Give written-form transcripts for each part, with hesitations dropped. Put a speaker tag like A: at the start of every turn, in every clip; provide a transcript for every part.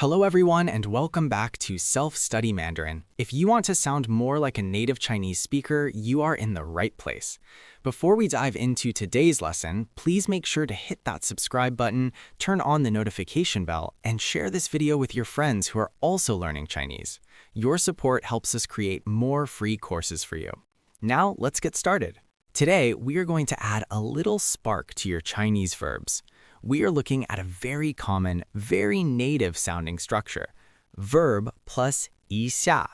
A: Hello everyone and welcome back to Self-Study Mandarin. If you want to sound more like a native Chinese speaker, you are in the right place. Before we dive into today's lesson, please make sure to hit that subscribe button, turn on the notification bell, and share this video with your friends who are also learning Chinese. Your support helps us create more free courses for you. Now, let's get started. Today, we are going to add a little spark to your Chinese verbs. We are looking at a very common, very native-sounding structure, verb plus 一下.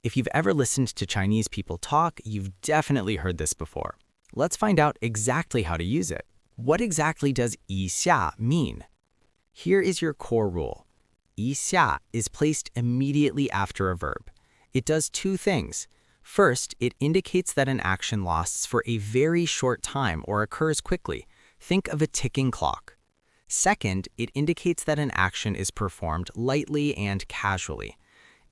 A: If you've ever listened to Chinese people talk, you've definitely heard this before. Let's find out exactly how to use it. What exactly does 一下 mean? Here is your core rule. 一下 is placed immediately after a verb. It does two things. First, it indicates that an action lasts for a very short time or occurs quickly. Think of a ticking clock. Second, it indicates that an action is performed lightly and casually.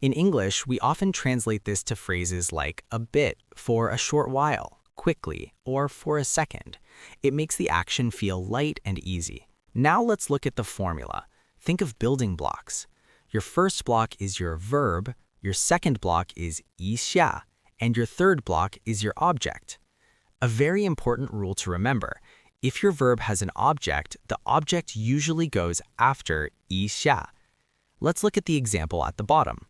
A: In English, we often translate this to phrases like a bit, for a short while, quickly, or for a second. It makes the action feel light and easy. Now let's look at the formula. Think of building blocks. Your first block is your verb, your second block is 一下, and your third block is your object. A very important rule to remember. If your verb has an object, the object usually goes after 一下. Let's look at the example at the bottom.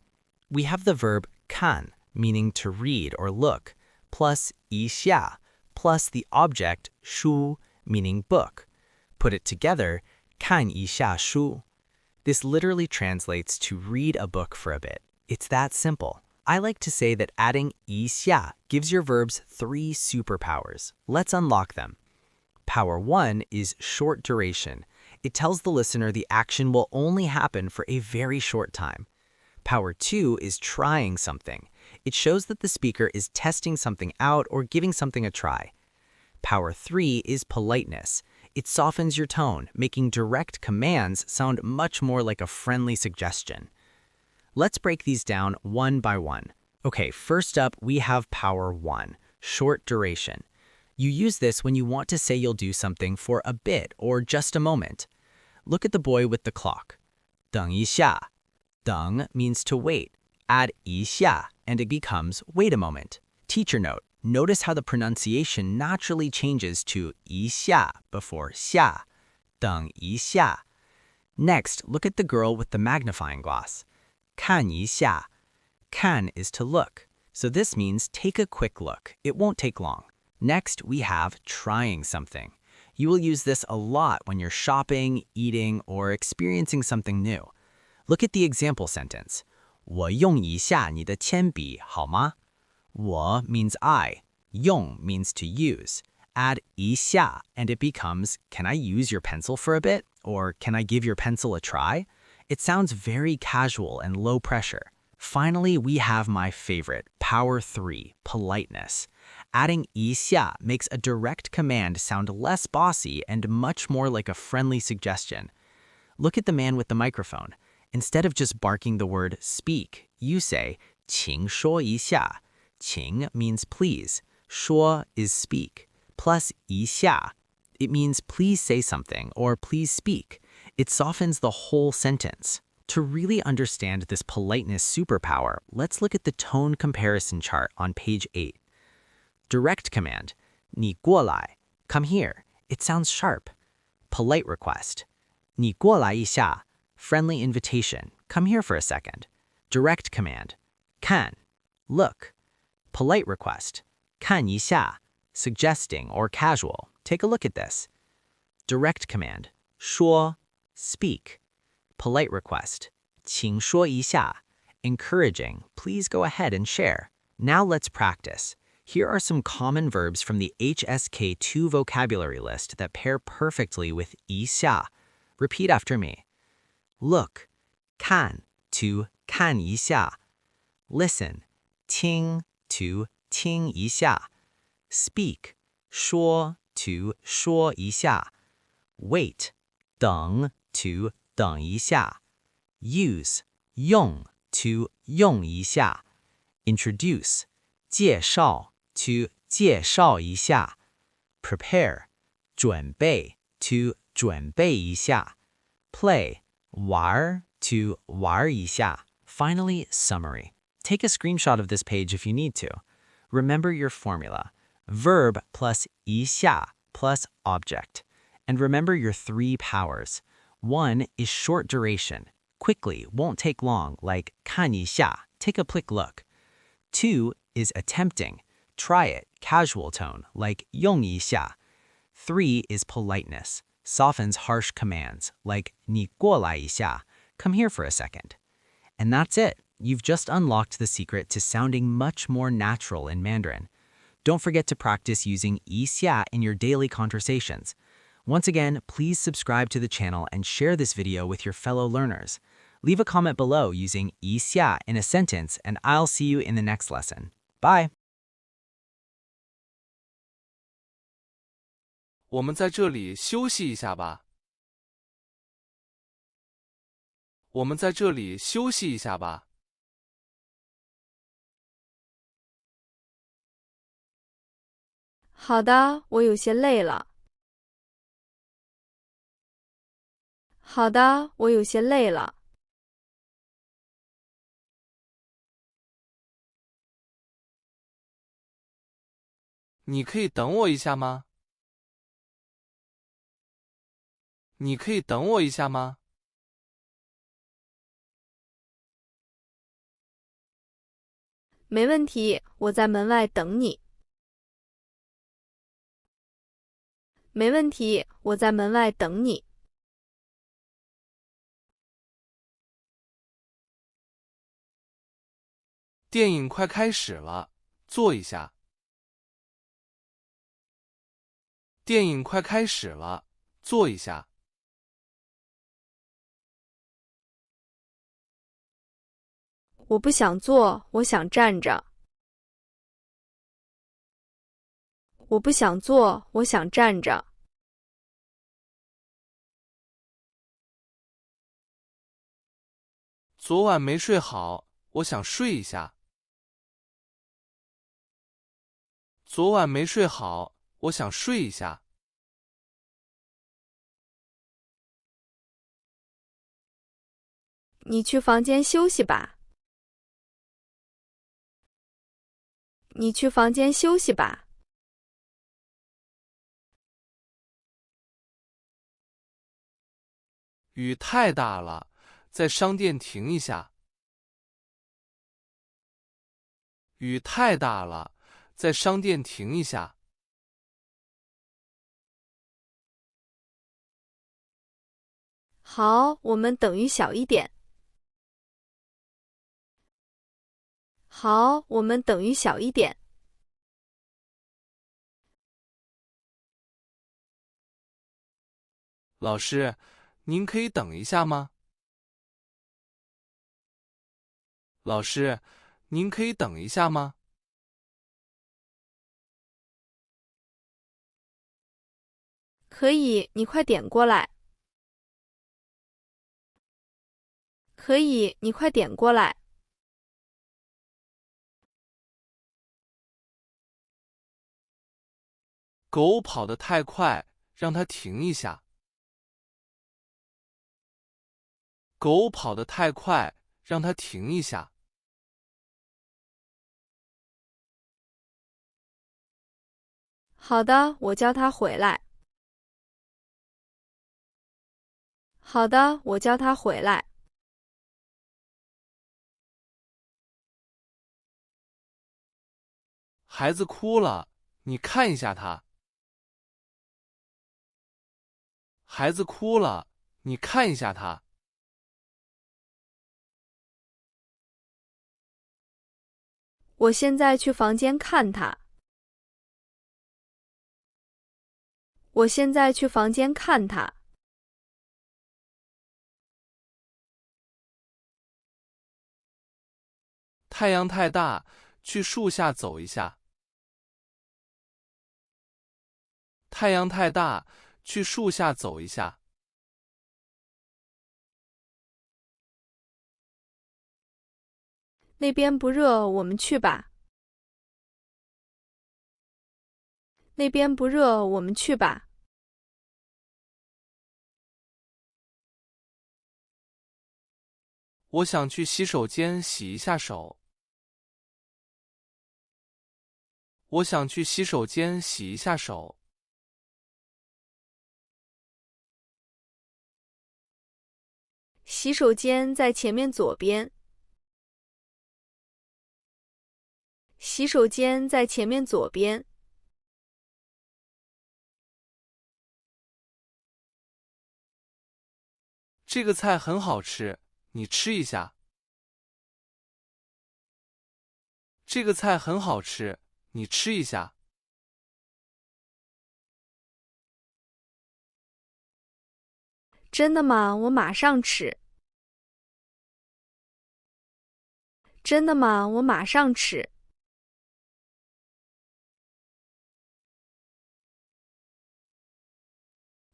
A: We have the verb 看, meaning to read or look, plus 一下, plus the object 书, meaning book. Put it together, 看一下书. This literally translates to read a book for a bit. It's that simple. I like to say that adding 一下 gives your verbs 3 superpowers. Let's unlock them. Power 1 is short duration. It tells the listener the action will only happen for a very short time. Power 2 is trying something. It shows that the speaker is testing something out or giving something a try. Power 3 is politeness. It softens your tone, making direct commands sound much more like a friendly suggestion. Let's break these down one by one. Okay, first up, we have Power 1, short duration. You use this when you want to say you'll do something for a bit or just a moment. Look at the boy with the clock. 等一下. 等means to wait. Add 一下, and it becomes wait a moment. Teacher note, notice how the pronunciation naturally changes to 一下 before 下. 等一下. Next, look at the girl with the magnifying glass. 看一下. 看 is to look, so this means take a quick look. It won't take long. Next, we have trying something. You will use this a lot when you're shopping, eating, or experiencing something new. Look at the example sentence. 我用一下你的铅笔好吗? 我 means I. 用 means to use. Add 一下 and it becomes, can I use your pencil for a bit? Or can I give your pencil a try? It sounds very casual and low pressure. Finally, we have my favorite, Power 3, politeness. Adding 一下 makes a direct command sound less bossy and much more like a friendly suggestion. Look at the man with the microphone. Instead of just barking the word speak, you say 请说一下. 请 means please. 说 is speak. Plus 一下. It means please say something or please speak. It softens the whole sentence. To really understand this politeness superpower, let's look at the tone comparison chart on page 8. Direct command, 你过来, come here. It sounds sharp. Polite request, 你过来一下, friendly invitation, come here for a second. Direct command, 看, look. Polite request, 看一下, suggesting or casual, take a look at this. Direct command, 说, speak. Polite request, 请说一下, encouraging, please go ahead and share. Now let's practice. Here are some common verbs from the HSK2 vocabulary list that pair perfectly with 一下. Repeat after me. Look, 看 to 看一下. Listen, 听 to 听一下. Speak, 说 to 说一下. Wait, 等 to 等一下. Use, 用 to 用一下. Introduce, 介绍 to 介绍一下. Prepare, 准备 to 准备一下. Play, 玩 to 玩一下. Finally, summary. Take a screenshot of this page if you need to. Remember your formula. Verb plus 一下 plus object. And remember your 3 powers. 1 is short duration. Quickly, won't take long, like 看一下, take a quick look. 2 is attempting. Try it, casual tone, like 用一下. 3 is politeness. Softens harsh commands, like 你过来一下, come here for a second. And that's it. You've just unlocked the secret to sounding much more natural in Mandarin. Don't forget to practice using 一下 in your daily conversations. Once again, please subscribe to the channel and share this video with your fellow learners. Leave a comment below using 一下 in a sentence, and I'll see you in the next lesson. Bye!
B: 我们在这里休息一下吧。我们在这里休息一下吧。
C: 好的，我有些累了。好的，我有些累了。
B: 你可以等我一下吗？你可以等我一下吗？
C: 没问题，我在门外等你。没问题，我在门外等你。
B: 电影快开始了，坐一下。电影快开始了，坐一下。
C: 我不想坐，我想站着。我不想坐，我想站着。
B: 昨晚没睡好，我想睡一下。昨晚没睡好，我想睡一下。
C: 你去房间休息吧。你去房间休息吧。
B: 雨太大了，在商店停一下。雨太大了，在商店停一下。
C: 好，我们等雨小一点。好，我们等雨小一点。
B: 老师，您可以等一下吗？老师，您可以等一下吗？
C: 可以，你快点过来。可以，你快点过来。
B: 狗跑得太快，让它停一下。狗跑得太快，让它停一下。
C: 好的，我叫他回来。好的，我叫他回来。
B: 孩子哭了，你看一下他。孩子哭了，你看一下他。
C: 我现在去房间看他。我现在去房间看他。
B: 太阳太大，去树下走一下。太阳太大，去树下走一下。
C: 那边不热，我们去吧。那边不热，我们去吧。
B: 我想去洗手间洗一下手。我想去洗手间洗一下手。
C: 洗手间在前面左边。洗手间在前面左边。
B: 这个菜很好吃，你吃一下。这个菜很好吃，你吃一下。
C: 真的吗？我马上吃。真的吗？我马上吃。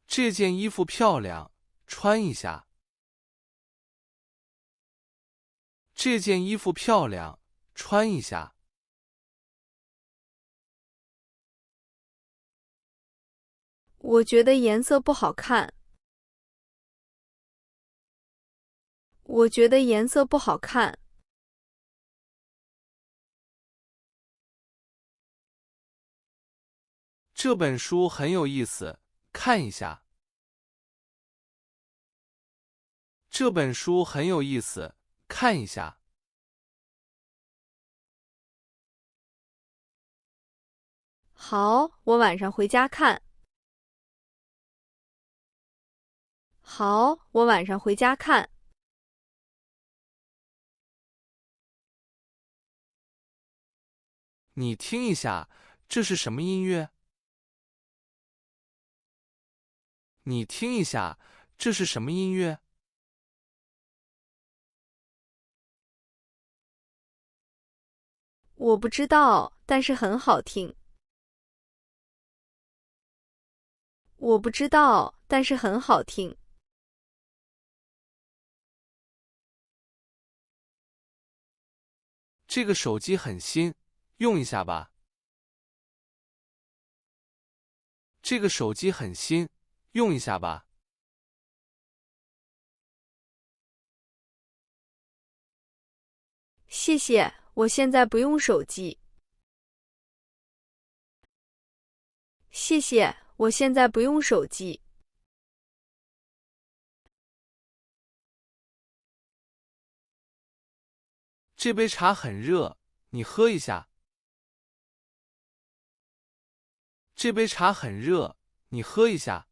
B: 这件衣服漂亮，穿一下。这件衣服漂亮，穿一下。
C: 我觉得颜色不好看。我觉得颜色不好看。
B: 这本书很有意思，看一下。这本书很有意思，看一下。
C: 好，我晚上回家看。好，我晚上回家看。
B: 你听一下，这是什么音乐？你听一下，这是什么音乐？
C: 我不知道，但是很好听。我不知道，但是很好听。
B: 这个手机很新，用一下吧。这个手机很新，用一下吧。
C: 谢谢，我现在不用手机。谢谢，我现在不用手机。
B: 这杯茶很热，你喝一下。这杯茶很热，你喝一下。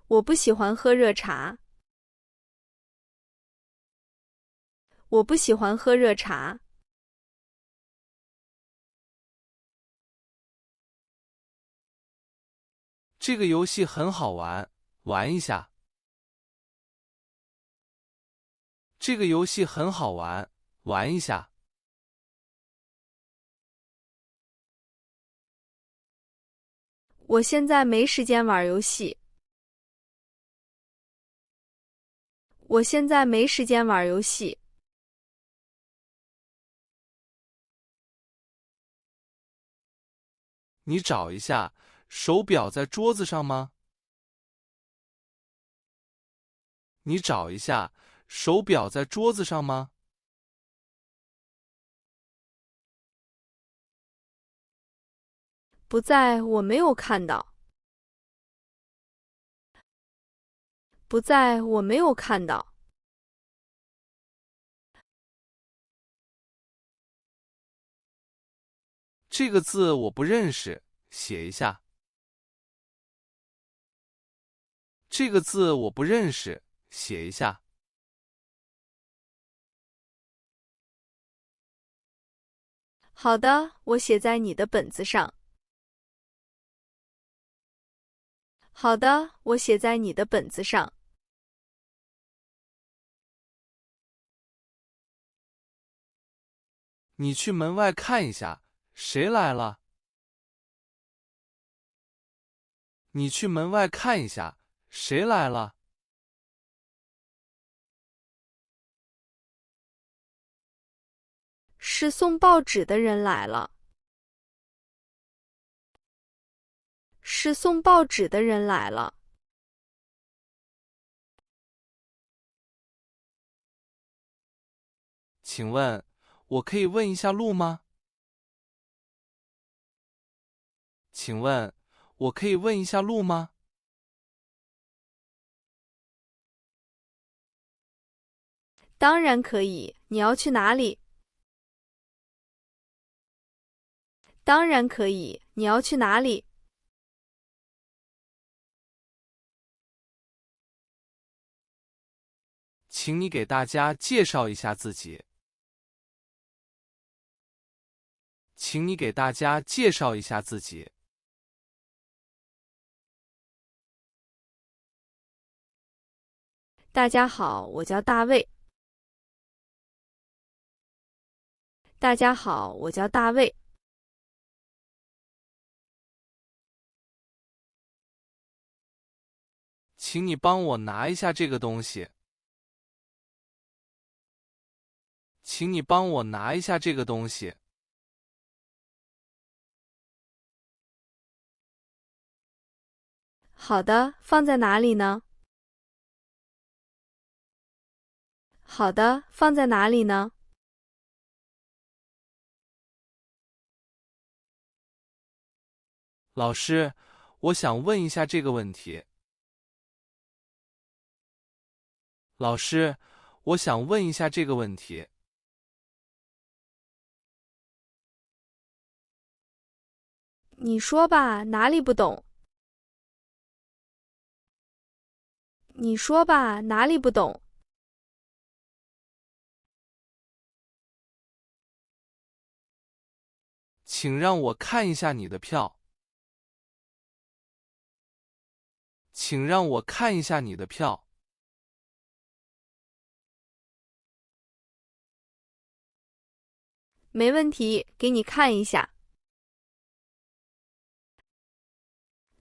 C: 我不喜欢喝热茶。我不喜欢喝热茶。
B: 这个游戏很好玩，玩一下。这个游戏很好玩，玩一下。
C: 我现在没时间玩游戏。我现在没时间玩游戏。
B: 你找一下，手表在桌子上吗？你找一下，手表在桌子上吗？
C: 不在，我没有看到。不在，我没有看到。
B: 这个字我不认识，写一下。这个字我不认识，写一下。
C: 好的，我写在你的本子上。好的，我写在你的本子上。
B: 你去门外看一下，谁来了？你去门外看一下，谁来了？
C: 是送报纸的人来了。是送报纸的人来了。
B: 请问我可以问一下路吗？请问我可以问一下路吗？
C: 当然可以，你要去哪里？当然可以，你要去哪里？
B: 请你给大家介绍一下自己。请你给大家介绍一下自己。
C: 大家好，我叫大卫。大家好，我叫大卫。
B: 请你帮我拿一下这个东西。请你帮我拿一下这个东西。
C: 好的，放在哪里呢？好的，放在哪里呢？
B: 老师，我想问一下这个问题。老师，我想问一下这个问题。
C: 你说吧，哪里不懂？你说吧，哪里不懂？
B: 请让我看一下你的票。请让我看一下你的票。
C: 没问题，给你看一下。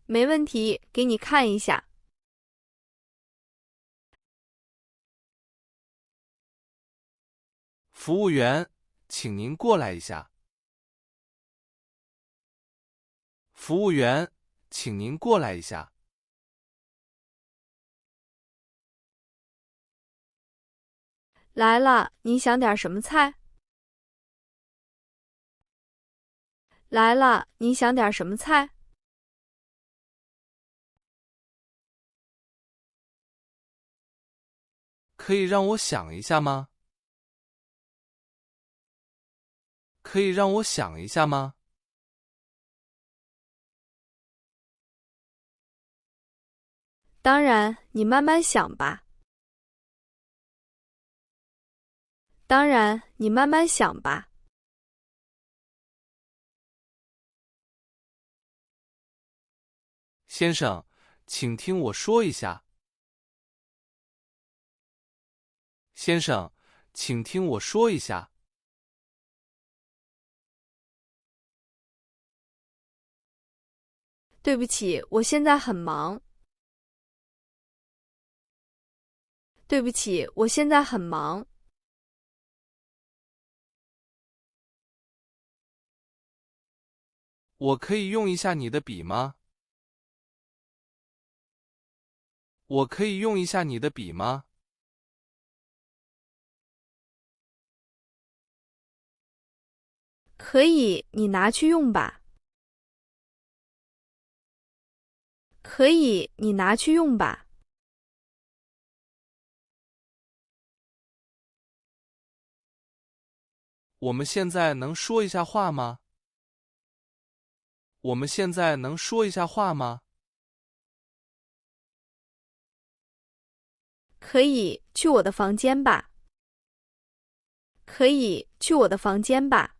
C: 没问题，给你看一下。
B: 服务员，请您过来一下。服务员，请您过来一下。
C: 来了，你想点什么菜？来了，你想点什么菜？
B: 可以让我想一下吗？可以让我想一下吗？
C: 当然，你慢慢想吧。当然，你慢慢想吧。
B: 先生，请听我说一下。先生，请听我说一下。
C: 对不起，我现在很忙。对不起，我现在很忙。
B: 我可以用一下你的笔吗？我可以用一下你的笔吗？
C: 可以，你拿去用吧。可以，你拿去用吧。
B: 我们现在能说一下话吗？我们现在能说一下话吗？
C: 可以，去我的房间吧。可以，去我的房间吧。